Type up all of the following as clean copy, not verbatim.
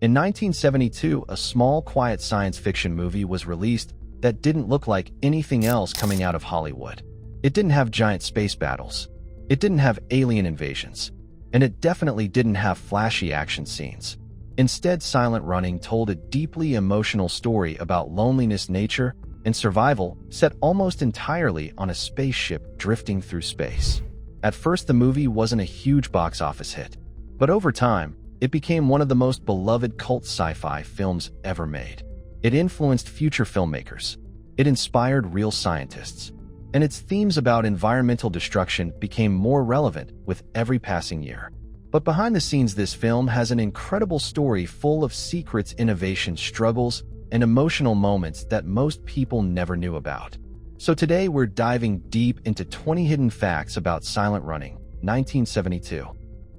In 1972, a small, quiet science fiction movie was released that didn't look like anything else coming out of Hollywood. It didn't have giant space battles. It didn't have alien invasions. And it definitely didn't have flashy action scenes. Instead, Silent Running told a deeply emotional story about loneliness, nature, and survival, set almost entirely on a spaceship drifting through space. At first, the movie wasn't a huge box office hit, but over time, it became one of the most beloved cult sci-fi films ever made. It influenced future filmmakers. It inspired real scientists. And its themes about environmental destruction became more relevant with every passing year. But behind the scenes, this film has an incredible story full of secrets, innovation, struggles, and emotional moments that most people never knew about. So today we're diving deep into 20 hidden facts about Silent Running, 1972.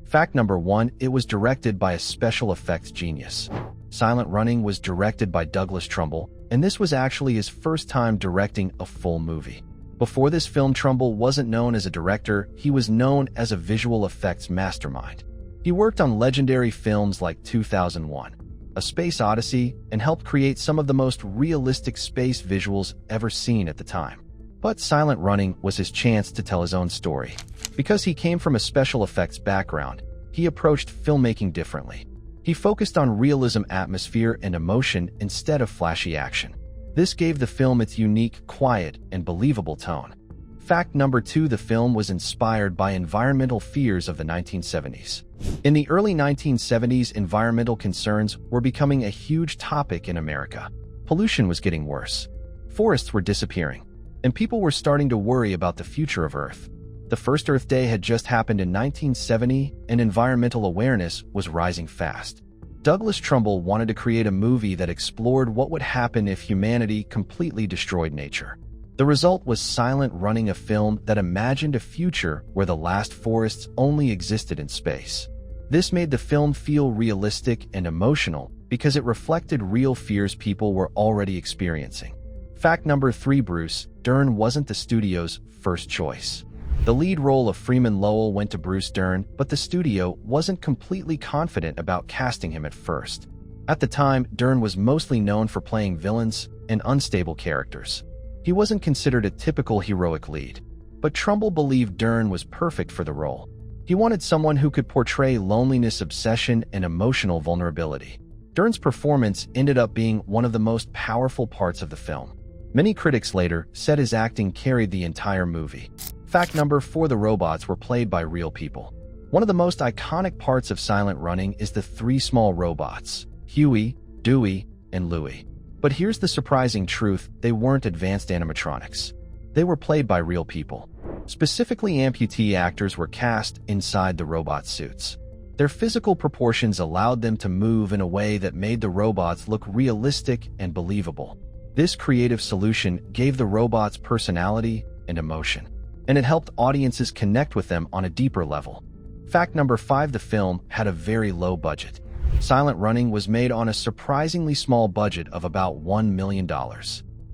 Fact number 1, it was directed by a special effects genius. Silent Running was directed by Douglas Trumbull, and this was actually his first time directing a full movie. Before this film, Trumbull wasn't known as a director, he was known as a visual effects mastermind. He worked on legendary films like 2001, A Space Odyssey, and helped create some of the most realistic space visuals ever seen at the time. But Silent Running was his chance to tell his own story. Because he came from a special effects background, he approached filmmaking differently. He focused on realism, atmosphere, and emotion instead of flashy action. This gave the film its unique, quiet, and believable tone. Fact number 2, the film was inspired by environmental fears of the 1970s. In the early 1970s, environmental concerns were becoming a huge topic in America. Pollution was getting worse. Forests were disappearing. And people were starting to worry about the future of Earth. The first Earth Day had just happened in 1970, and environmental awareness was rising fast. Douglas Trumbull wanted to create a movie that explored what would happen if humanity completely destroyed nature. The result was Silent Running, a film that imagined a future where the last forests only existed in space. This made the film feel realistic and emotional because it reflected real fears people were already experiencing. Fact number 3, Bruce Dern wasn't the studio's first choice. The lead role of Freeman Lowell went to Bruce Dern, but the studio wasn't completely confident about casting him at first. At the time, Dern was mostly known for playing villains and unstable characters. He wasn't considered a typical heroic lead, but Trumbull believed Dern was perfect for the role. He wanted someone who could portray loneliness, obsession, and emotional vulnerability. Dern's performance ended up being one of the most powerful parts of the film. Many critics later said his acting carried the entire movie. Fact number 4, the robots were played by real people. One of the most iconic parts of Silent Running is the 3 small robots, Huey, Dewey, and Louie. But here's the surprising truth, they weren't advanced animatronics. They were played by real people. Specifically, amputee actors were cast inside the robot suits. Their physical proportions allowed them to move in a way that made the robots look realistic and believable. This creative solution gave the robots personality and emotion, and it helped audiences connect with them on a deeper level. Fact number 5, the film had a very low budget. Silent Running was made on a surprisingly small budget of about $1 million.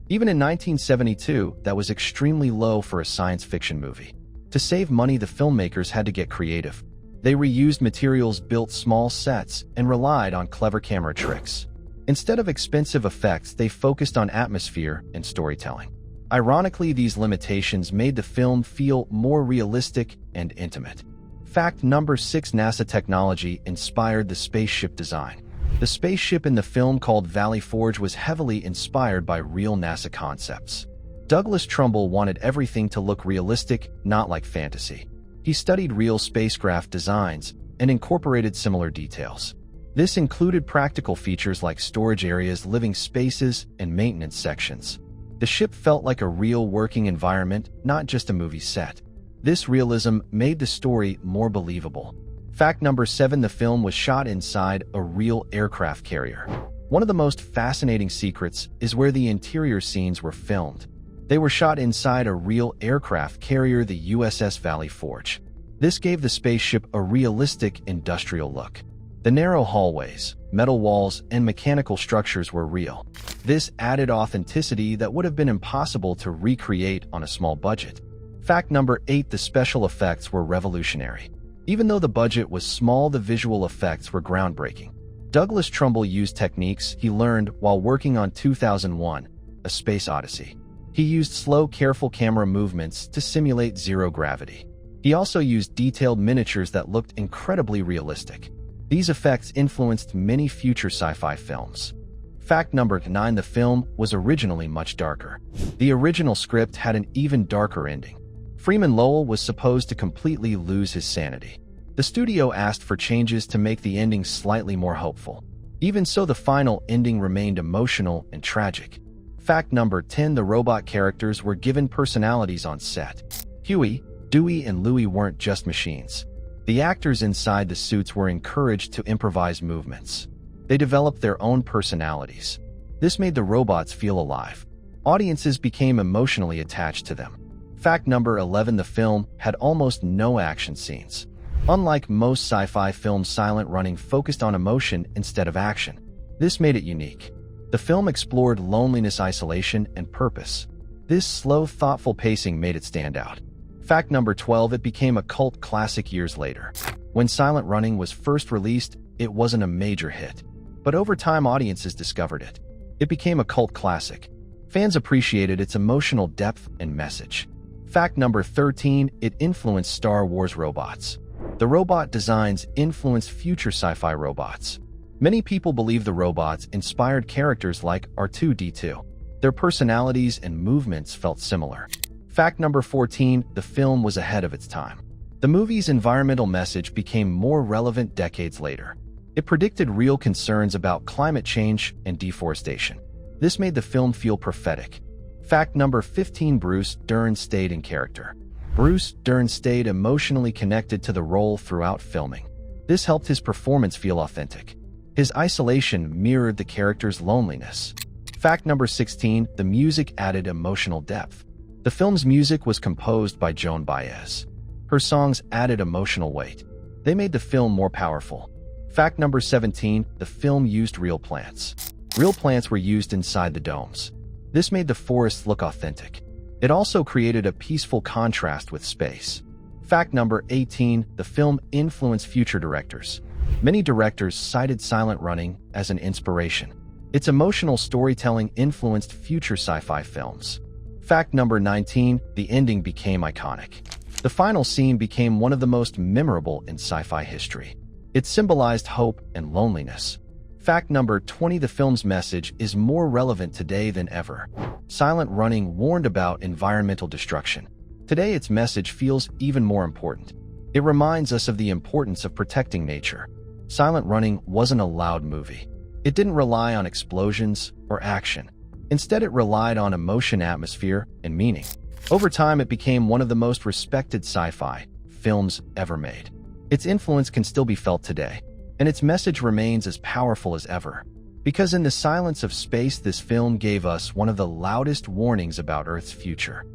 Even in 1972, that was extremely low for a science fiction movie. To save money, the filmmakers had to get creative. They reused materials, built small sets, and relied on clever camera tricks. Instead of expensive effects, they focused on atmosphere and storytelling. Ironically, these limitations made the film feel more realistic and intimate. Fact number 6, NASA technology inspired the spaceship design. The spaceship in the film, called Valley Forge, was heavily inspired by real NASA concepts. Douglas Trumbull wanted everything to look realistic, not like fantasy. He studied real spacecraft designs and incorporated similar details. This included practical features like storage areas, living spaces, and maintenance sections. The ship felt like a real working environment, not just a movie set. This realism made the story more believable. Fact number 7, the film was shot inside a real aircraft carrier. One of the most fascinating secrets is where the interior scenes were filmed. They were shot inside a real aircraft carrier, the USS Valley Forge. This gave the spaceship a realistic industrial look. The narrow hallways, metal walls, and mechanical structures were real. This added authenticity that would have been impossible to recreate on a small budget. Fact number 8, the special effects were revolutionary. Even though the budget was small, the visual effects were groundbreaking. Douglas Trumbull used techniques he learned while working on 2001, A Space Odyssey. He used slow, careful camera movements to simulate zero gravity. He also used detailed miniatures that looked incredibly realistic. These effects influenced many future sci-fi films. Fact number 9: the film was originally much darker. The original script had an even darker ending. Freeman Lowell was supposed to completely lose his sanity. The studio asked for changes to make the ending slightly more hopeful. Even so, the final ending remained emotional and tragic. Fact number 10: the robot characters were given personalities on set. Huey, Dewey, and Louie weren't just machines. The actors inside the suits were encouraged to improvise movements. They developed their own personalities. This made the robots feel alive. Audiences became emotionally attached to them. Fact number 11: the film had almost no action scenes. Unlike most sci-fi films, silent running focused on emotion instead of action. This made it unique. The film explored loneliness, isolation, and purpose. This slow, thoughtful pacing made it stand out. Fact number 12: it became a cult classic years later. When Silent Running was first released, it wasn't a major hit. But over time, audiences discovered it. It became a cult classic. Fans appreciated its emotional depth and message. Fact number 13: it influenced Star Wars robots. The robot designs influenced future sci-fi robots. Many people believe the robots inspired characters like R2-D2. Their personalities and movements felt similar. Fact number 14: the film was ahead of its time. The movie's environmental message became more relevant decades later. It predicted real concerns about climate change and deforestation. This made the film feel prophetic. Fact number 15: Bruce Dern stayed in character. Bruce Dern stayed emotionally connected to the role throughout filming. This helped his performance feel authentic. His isolation mirrored the character's loneliness. Fact number 16: the music added emotional depth. The film's music was composed by Joan Baez. Her songs added emotional weight. They made the film more powerful. Fact number 17: the film used real plants. Real plants were used inside the domes. This made the forests look authentic. It also created a peaceful contrast with space. Fact number 18: the film influenced future directors. Many directors cited Silent Running as an inspiration. Its emotional storytelling influenced future sci-fi films. Fact number 19: the ending became iconic. The final scene became one of the most memorable in sci-fi history. It symbolized hope and loneliness. Fact number 20: the film's message is more relevant today than ever. Silent Running warned about environmental destruction. Today, its message feels even more important. It reminds us of the importance of protecting nature. Silent Running wasn't a loud movie. It didn't rely on explosions or action. Instead, it relied on emotion, atmosphere, and meaning. Over time, it became one of the most respected sci-fi films ever made. Its influence can still be felt today, and its message remains as powerful as ever. Because in the silence of space, this film gave us one of the loudest warnings about Earth's future.